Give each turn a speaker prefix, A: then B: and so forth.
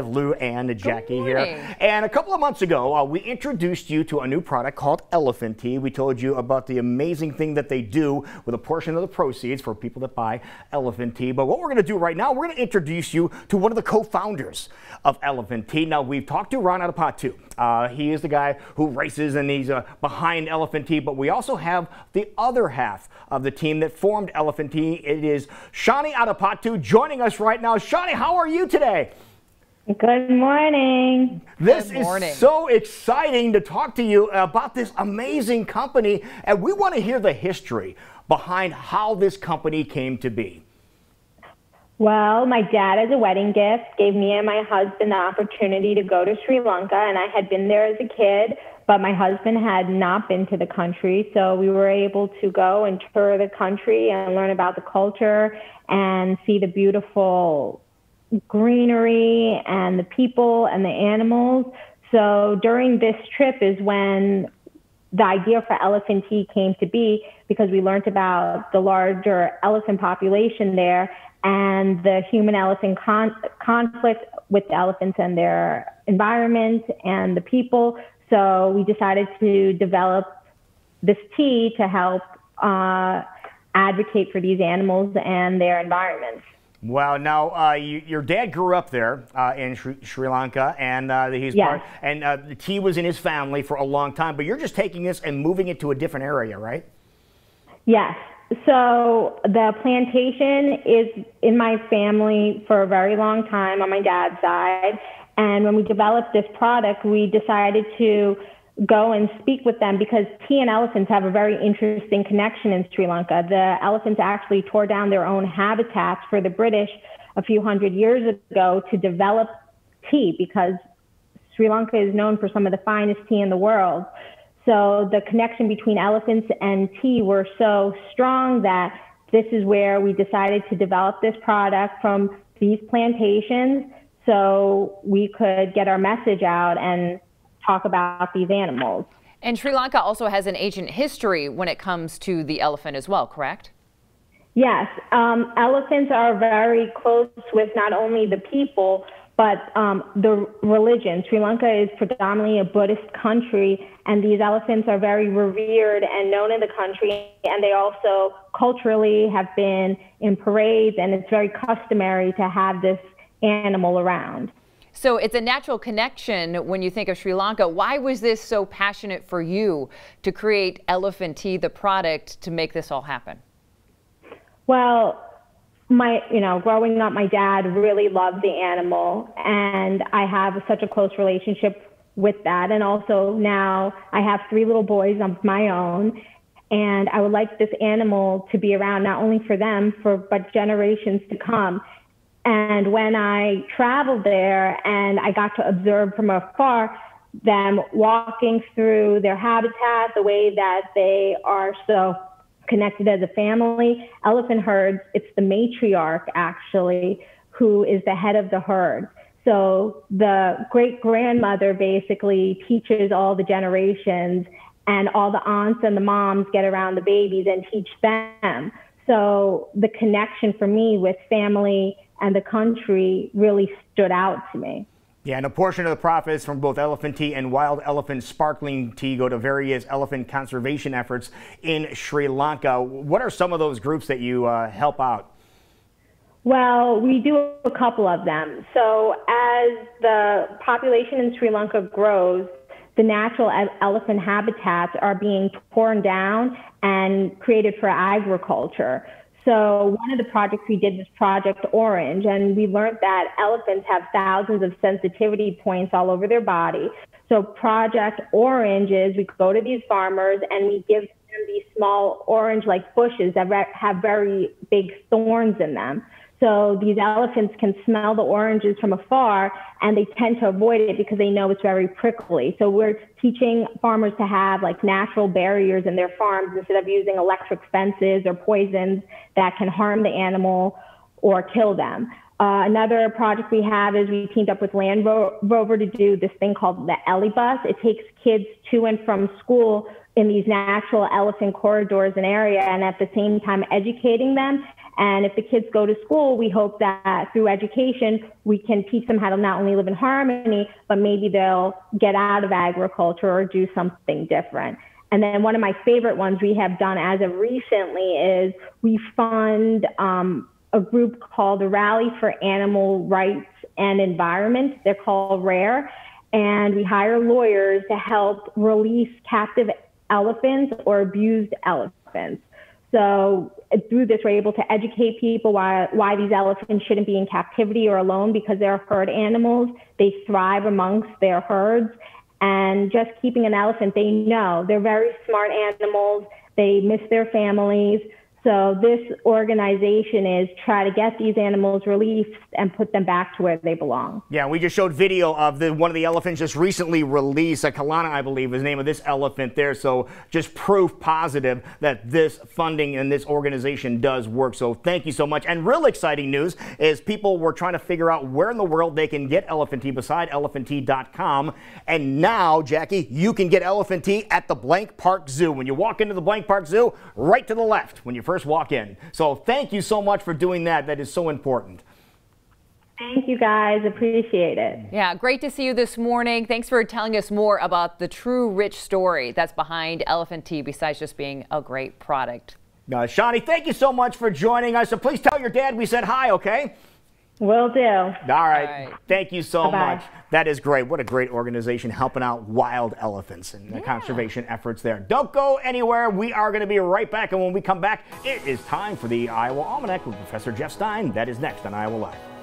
A: Lou and Jackie here. And a couple of months ago, we introduced you to a new product called ElephanTea. We told you about the amazing thing that they do with a portion of the proceeds for people that buy ElephanTea. But what we're going to do right now, we're going to introduce you to one of the co-founders of ElephanTea. Now, we've talked to Shani Atapattu. He is the guy who races and he's behind ElephanTea. But we also have the other half of the team that formed ElephanTea. It is Shani Atapattu joining us right now. Shani, how are you today?
B: Good morning.
A: This is so exciting to talk to you about this amazing company, and we want to hear the history behind how this company came to be.
B: Well, my dad, as a wedding gift, gave me and my husband the opportunity to go to Sri Lanka, and I had been there as a kid, but my husband had not been to the country, so we were able to go and tour the country and learn about the culture and see the beautiful greenery and the people and the animals. So during this trip is when the idea for ElephanTea came to be, because we learned about the larger elephant population there and the human-elephant conflict with the elephants and their environment and the people. So we decided to develop this tea to help advocate for these animals and their environments.
A: Wow. Now, your dad grew up there in Sri Lanka, and he's
B: yes.
A: the tea was in his family for a long time. But you're just taking this and moving it to a different area, right?
B: Yes. So the plantation is in my family for a very long time on my dad's side. And when we developed this product, we decided to go and speak with them because tea and elephants have a very interesting connection in Sri Lanka. The elephants actually tore down their own habitats for the British a few hundred years ago to develop tea because Sri Lanka is known for some of the finest tea in the world. So the connection between elephants and tea were so strong that this is where we decided to develop this product from these plantations so we could get our message out and talk about these animals.
C: And Sri Lanka also has an ancient history when it comes to the elephant as well, correct?
B: Yes, elephants are very close with not only the people, but the religion. Sri Lanka is predominantly a Buddhist country, and these elephants are very revered and known in the country, and they also culturally have been in parades, and it's very customary to have this animal around.
C: So it's a natural connection when you think of Sri Lanka. Why was this so passionate for you to create ElephanTea, the product, to make this all happen?
B: Well, growing up, my dad really loved the animal, and I have such a close relationship with that. And also now I have 3 little boys of my own, and I would like this animal to be around not only for them, but generations to come. And when I traveled there and I got to observe from afar them walking through their habitat, the way that they are so connected as a family, elephant herds, it's the matriarch actually who is the head of the herd. So the great-grandmother basically teaches all the generations, and all the aunts and the moms get around the babies and teach them. So the connection for me with family and the country really stood out to me.
A: Yeah, and a portion of the profits from both ElephanTea and Wild Elephant Sparkling Tea go to various elephant conservation efforts in Sri Lanka. What are some of those groups that you help out?
B: Well, we do a couple of them. So as the population in Sri Lanka grows, the natural elephant habitats are being torn down and created for agriculture. So one of the projects we did was Project Orange, and we learned that elephants have thousands of sensitivity points all over their body. So Project Orange is we go to these farmers and we give them these small orange-like bushes that have very big thorns in them. So these elephants can smell the oranges from afar, and they tend to avoid it because they know it's very prickly. So we're teaching farmers to have like natural barriers in their farms instead of using electric fences or poisons that can harm the animal or kill them. Another project we have is we teamed up with Land Rover to do this thing called the Elebus. It takes kids to and from school in these natural elephant corridors and area, and at the same time educating them And if the kids go to school, we hope that through education, we can teach them how to not only live in harmony, but maybe they'll get out of agriculture or do something different. And then one of my favorite ones we have done as of recently is we fund a group called the Rally for Animal Rights and Environment. They're called RARE. And we hire lawyers to help release captive elephants or abused elephants. So through this, we're able to educate people why these elephants shouldn't be in captivity or alone, because they're herd animals. They thrive amongst their herds. And just keeping an elephant, they know they're very smart animals. They miss their families. So this organization is try to get these animals released and put them back to where they belong.
A: Yeah, we just showed video of one of the elephants just recently released. Kalana, I believe, is the name of this elephant there. So just proof positive that this funding and this organization does work. So thank you so much. And real exciting news is people were trying to figure out where in the world they can get ElephanTea beside ElephanTea.com. And now, Jackie, you can get ElephanTea at the Blank Park Zoo. When you walk into the Blank Park Zoo, right to the left when you first walk in. So thank you so much for doing that. That is so important.
B: Thank you, guys. Appreciate it.
C: Yeah, great to see you this morning. Thanks for telling us more about the true rich story that's behind ElephanTea, besides just being a great product.
A: Shani, thank you so much for joining us. So please tell your dad we said hi, okay?
B: Will do.
A: All right. Thank you so
B: Bye-bye.
A: much. That is great. What a great organization helping out wild elephants and the conservation efforts there. Don't go anywhere. We are going to be right back. And when we come back, it is time for the Iowa Almanac with Professor Jeff Stein. That is next on Iowa Live.